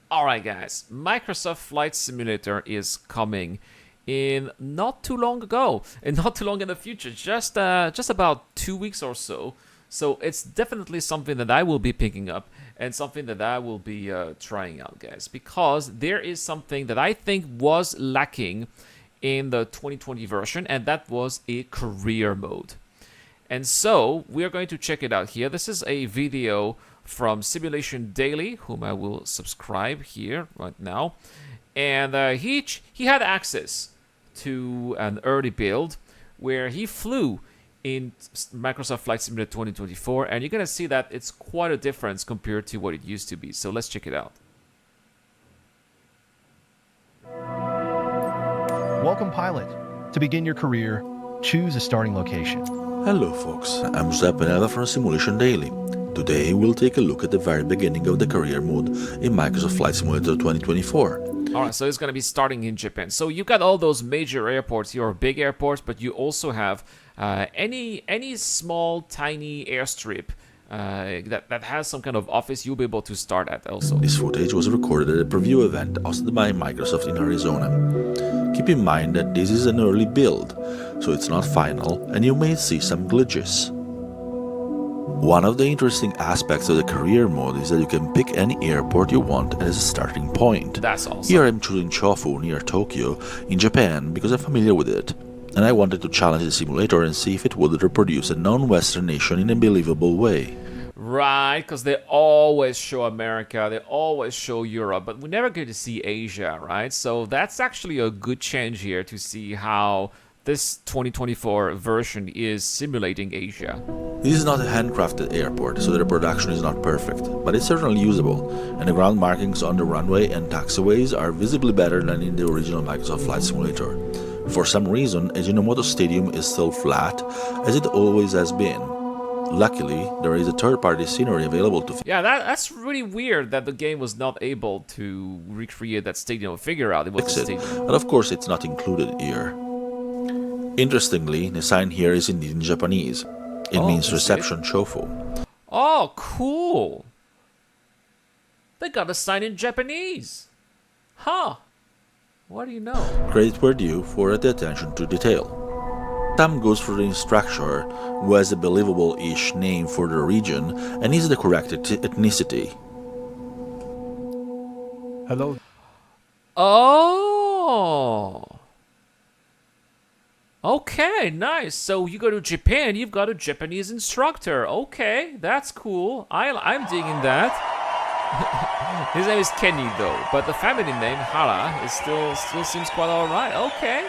Alright guys, Microsoft Flight Simulator is coming in not too long ago, and not too long in the future, just about 2 weeks or so. So it's definitely something that I will be picking up and something that I will be trying out, guys, because there is something that I think was lacking in the 2020 version, and that was a career mode. And so we're going to check it out here. This is a video from Simulation Daily, whom I will subscribe here right now. And he had access to an early build where he flew in Microsoft Flight Simulator 2024, and you're going to see that it's quite a difference compared to what it used to be. So let's check it out. Welcome, pilot. To begin your career, choose a starting location. Hello folks, I'm Giuseppe Neva from Simulation Daily. Today we'll take a look at the very beginning of the career mode in Microsoft Flight Simulator 2024. Alright, so it's going to be starting in Japan. So you got all those major airports here, or big airports, but you also have any small, tiny airstrip that has some kind of office you'll be able to start at also. This footage was recorded at a preview event hosted by Microsoft in Arizona. Keep in mind that this is an early build, so it's not final, and you may see some glitches. One of the interesting aspects of the career mode is that you can pick any airport you want as a starting point. That's awesome. Here I'm choosing Chofu near Tokyo in Japan because I'm familiar with it, and I wanted to challenge the simulator and see if it would reproduce a non-Western nation in a believable way. Right, because they always show America, they always show Europe, but we never get to see Asia, right? So that's actually a good change here to see how this 2024 version is simulating Asia. This is not a handcrafted airport, so the reproduction is not perfect, but it's certainly usable, and the ground markings on the runway and taxiways are visibly better than in the original Microsoft Flight Simulator. For some reason, Ajinomoto Stadium is still flat, as it always has been. Luckily, there is a third-party scenery available to... Yeah, that's really weird that the game was not able to recreate that stadium or figure out it was a stadium. But of course it's not included here. Interestingly, the sign here is indeed in Japanese. It means reception Chofu. Oh, cool! They got a sign in Japanese! Huh! What do you know? Credit where due for the attention to detail. Tam goes for the instructor, who has a believable-ish name for the region and is the correct ethnicity. Hello. Oh! Okay, nice. So you go to Japan, you've got a Japanese instructor. Okay, that's cool. I'm digging that. His name is Kenny though, but the family name Hara is still seems quite alright. Okay.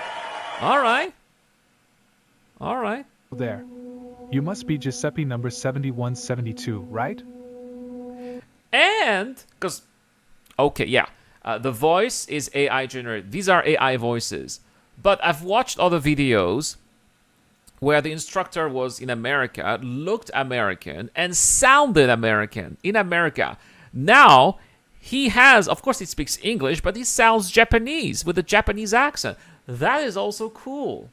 Alright. There. You must be Giuseppe number 7172, right? And, because, okay, yeah. The voice is AI generated. These are AI voices. But I've watched other videos where the instructor was in America, looked American, and sounded American in America. Now, he has, of course he speaks English, but he sounds Japanese with a Japanese accent. That is also cool.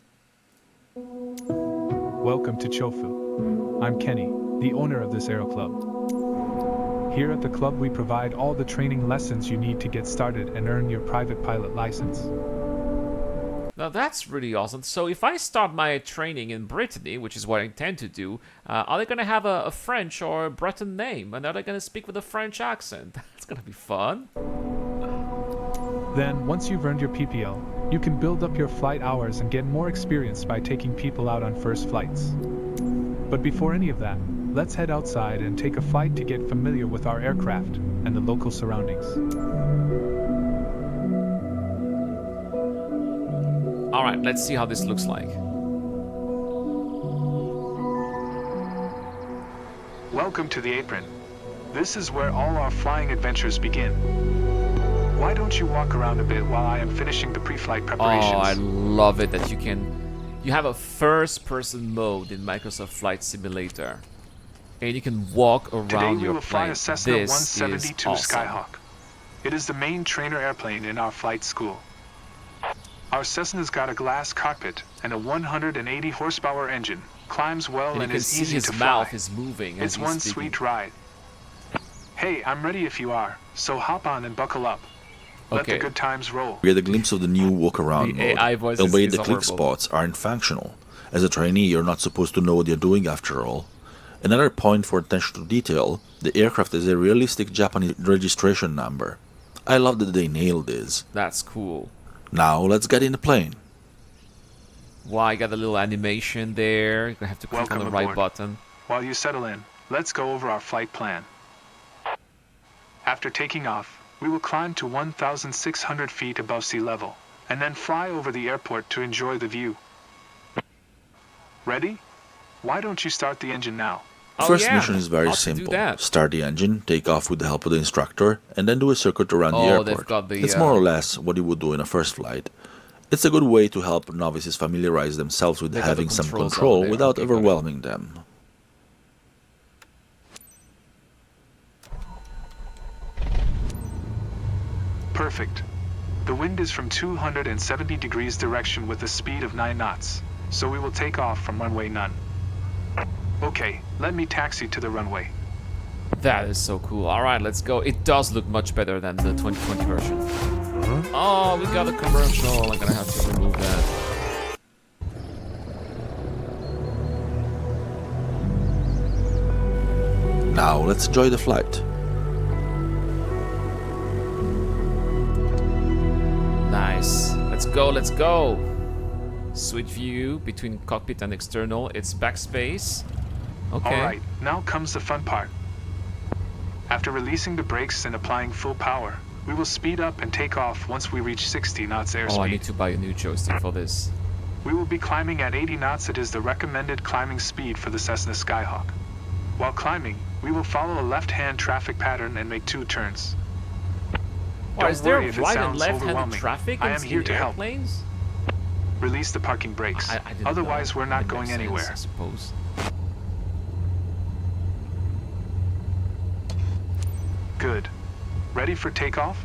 Welcome to Chofu. I'm Kenny, the owner of this aero club. Here at the club we provide all the training lessons you need to get started and earn your private pilot license. Now that's really awesome. So if I start my training in Brittany, which is what I intend to do, are they going to have a French or a Breton name? And are they going to speak with a French accent? That's going to be fun. Then, once you've earned your PPL, you can build up your flight hours and get more experience by taking people out on first flights. But before any of that, let's head outside and take a flight to get familiar with our aircraft and the local surroundings. Alright, let's see how this looks like. Welcome to the apron. This is where all our flying adventures begin. Why don't you walk around a bit while I am finishing the pre-flight preparations? Oh, I love it that you have a first-person mode in Microsoft Flight Simulator. And you can walk around Today we your will fly plane. a Cessna This 172 is awesome. Skyhawk. It is the main trainer airplane in our flight school. Our Cessna's got a glass cockpit and a 180 horsepower engine, climbs well, And you and can is see easy his to mouth fly. is moving. It's as one he's speaking. sweet ride. Hey, I'm ready if you are, so hop on and buckle up. Let the Okay. good times roll. We get a glimpse of the new walk-around The mode. AI voice The way is the click horrible. spots aren't functional. As a trainee, you're not supposed to know what you're doing after all. Another point for attention to detail, the aircraft is a realistic Japanese registration number. I love that they nailed this. That's cool. Now let's get in the plane. Wow, I got a little animation there. You have to click on Welcome the right aboard. button. While you settle in, let's go over our flight plan. After taking off, we will climb to 1,600 feet above sea level, and then fly over the airport to enjoy the view. Ready? Why don't you start the engine now? The first yeah. mission is very How to do simple. that? Start the engine, take off with the help of the instructor, and then do a circuit around the Oh, airport. they've got the, It's more or less what you would do in a first flight. It's a good way to help novices familiarize themselves with They got the having some controls control over there. without Okay, got it. overwhelming them. Perfect. The wind is from 270 degrees direction with a speed of 9 knots, so we will take off from runway none. Okay, let me taxi to the runway. That is so cool. All right, let's go. It does look much better than the 2020 version. Oh, we got a commercial. I'm gonna have to remove that. Now let's enjoy the flight. Nice. Let's go, let's go. Switch view between cockpit and external. It's backspace. Okay. Alright, now comes the fun part. After releasing the brakes and applying full power, we will speed up and take off once we reach 60 knots airspeed. Oh, I need to buy a new joystick for this. We will be climbing at 80 knots. It is the recommended climbing speed for the Cessna Skyhawk. While climbing, we will follow a left-hand traffic pattern and make 2 turns. Oh, Don't is there worry if it right and sounds left-handed overwhelming. traffic I in am here to help. airplanes? Release the parking brakes. I didn't Otherwise, know. we're not It going makes sense, anywhere. I suppose. Good. Ready for takeoff?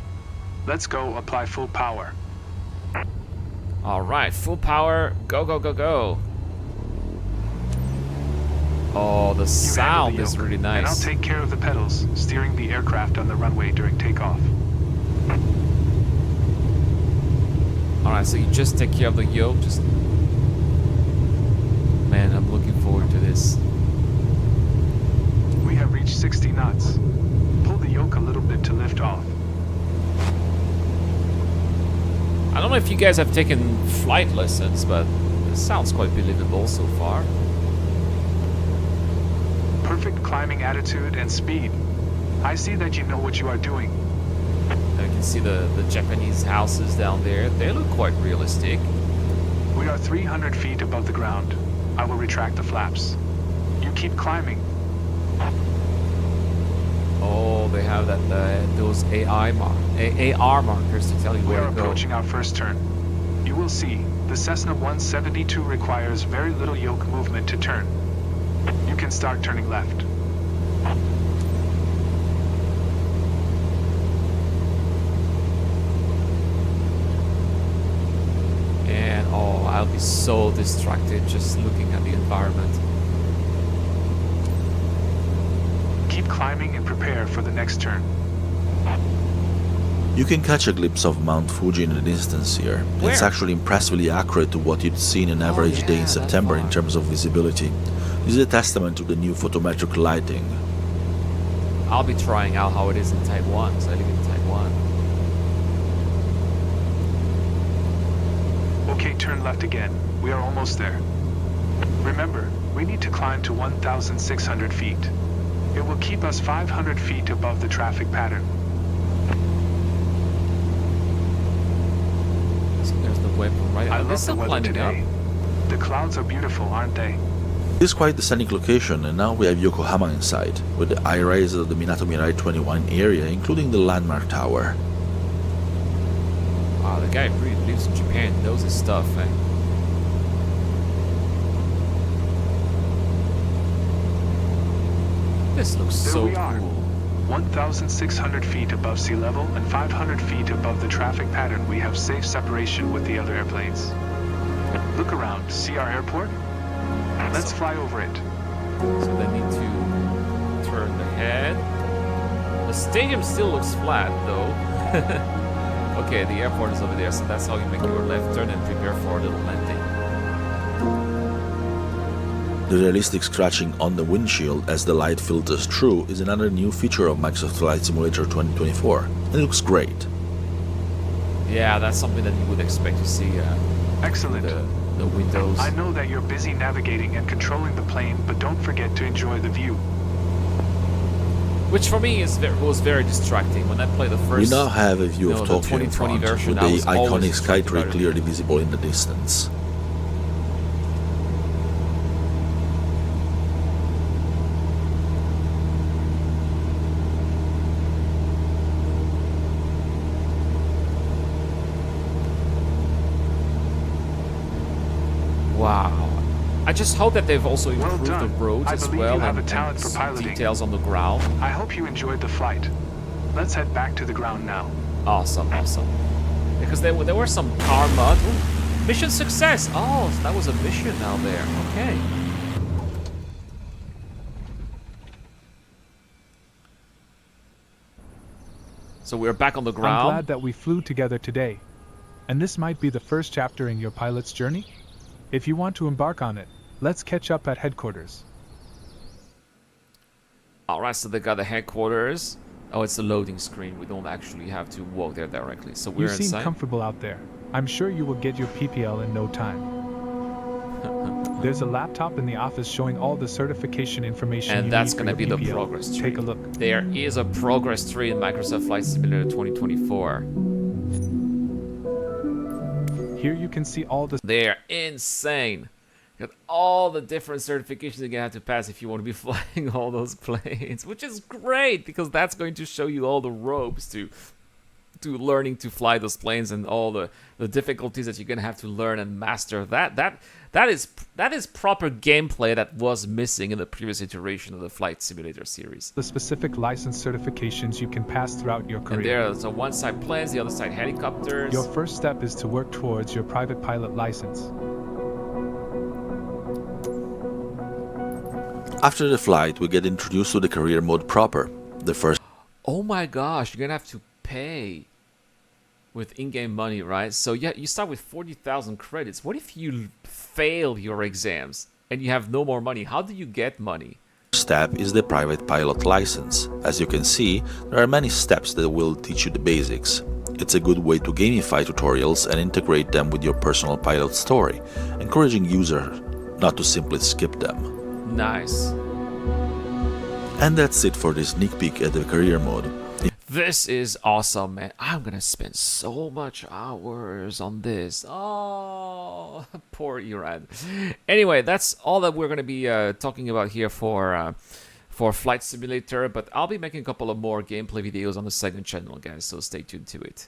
Let's go apply full power. All right, full power. Go, go, go, go. Oh, the You handle sound the is yoke, really And I'll nice. take care of the pedals, steering the aircraft on the runway during takeoff. All right, so you just take care of the yoke. Just, man, I'm looking forward to this. We have reached 60 knots. Pull the yoke a little bit to lift off. I don't know if you guys have taken flight lessons, but this sounds quite believable so far. Perfect climbing attitude and speed. I see that you know what you are doing. You can see the Japanese houses down there. They look quite realistic. We are 300 feet above the ground. I will retract the flaps. You keep climbing. Oh, they have those AR markers to tell you We where are to go. approaching our first turn. You will see, the Cessna 172 requires very little yoke movement to turn. You can start turning left. And oh, I'll be so distracted just looking at the environment. Keep climbing and prepare for the next turn. You can catch a glimpse of Mount Fuji in the distance here. It's Where? actually impressively accurate to what you'd see in an average day yeah, in that September in far. terms of visibility. This is a testament to the new photometric lighting. I'll be trying out how it is in Taiwan, because I live in Taiwan. Okay, turn left again. We are almost there. Remember, we need to climb to 1,600 feet. It will keep us 500 feet above the traffic pattern. So there's the weapon, right? I They're love the still weather climbing today. up. The clouds are beautiful, aren't they? It is quite the scenic location, and now we have Yokohama in sight, with the eye-rise of the Minato Mirai 21 area, including the landmark tower. Wow, the guy really lives in Japan, knows his stuff, eh? This looks There so we are. cool. 1,600 feet above sea level and 500 feet above the traffic pattern, we have safe separation with the other airplanes. Look around. See our airport? Let's fly over it. So they need to turn the head. The stadium still looks flat, though. Okay, the airport is over there, so that's how you make your left turn and prepare for a little landing. The realistic scratching on the windshield as the light filters through is another new feature of Microsoft Flight Simulator 2024, and it looks great. Yeah, that's something that you would expect to see. Excellent. The windows. I know that you're busy navigating and controlling the plane, but don't forget to enjoy the view. Which for me was very distracting when I played the first. We now have a view of the Tokyo in 2020 front, version. with I the was always iconic distracted skytree by it. clearly visible in the distance. Wow. I just hope that they've also Well improved the done. roads I as believe well you have and, a talent and for piloting. details on the ground. I hope you enjoyed the flight. Let's head back to the ground now. Awesome, awesome. Because there were some car mud. Ooh, mission success! Oh, so that was a mission down there. Okay. So we're back on the I'm ground. glad that we flew together today. And this might be the first chapter in your pilot's journey? If you want to embark on it, let's catch up at headquarters. Alright, so they got the headquarters. Oh, it's a loading screen. We don't actually have to walk there directly. So we're You seem inside. comfortable out there. I'm sure you will get your PPL in no time. There's a laptop in the office showing all the certification information And you that's need for going to your be the PPL. progress tree. Take a look. There is a progress tree in Microsoft Flight Simulator 2024. Here you can see all the They're insane. Got all the different certifications you're gonna have to pass if you want to be flying all those planes, which is great because that's going to show you all the ropes to learning to fly those planes and all the difficulties that you're gonna have to learn and master. That is proper gameplay that was missing in the previous iteration of the Flight Simulator series. specific license certifications you can pass throughout your And career. there's on one side planes, the other side helicopters. Your first step is to work towards your private pilot license. After the flight, we get introduced to the career mode proper. The first Oh my gosh, you're gonna have to pay with in-game money, right? So yeah, you start with 40,000 credits. What if you fail your exams and you have no more money? How do you get money? step is the private pilot license. As you can see, there are many steps that will teach you the basics. It's a good way to gamify tutorials and integrate them with your personal pilot story, encouraging users not to simply skip them. Nice. And that's it for this sneak peek at the career mode. This is awesome, man. I'm gonna spend so much hours on this. Oh, poor Iran. Anyway, that's all that we're gonna be talking about here for Flight Simulator. But I'll be making a couple of more gameplay videos on the second channel, guys. So stay tuned to it.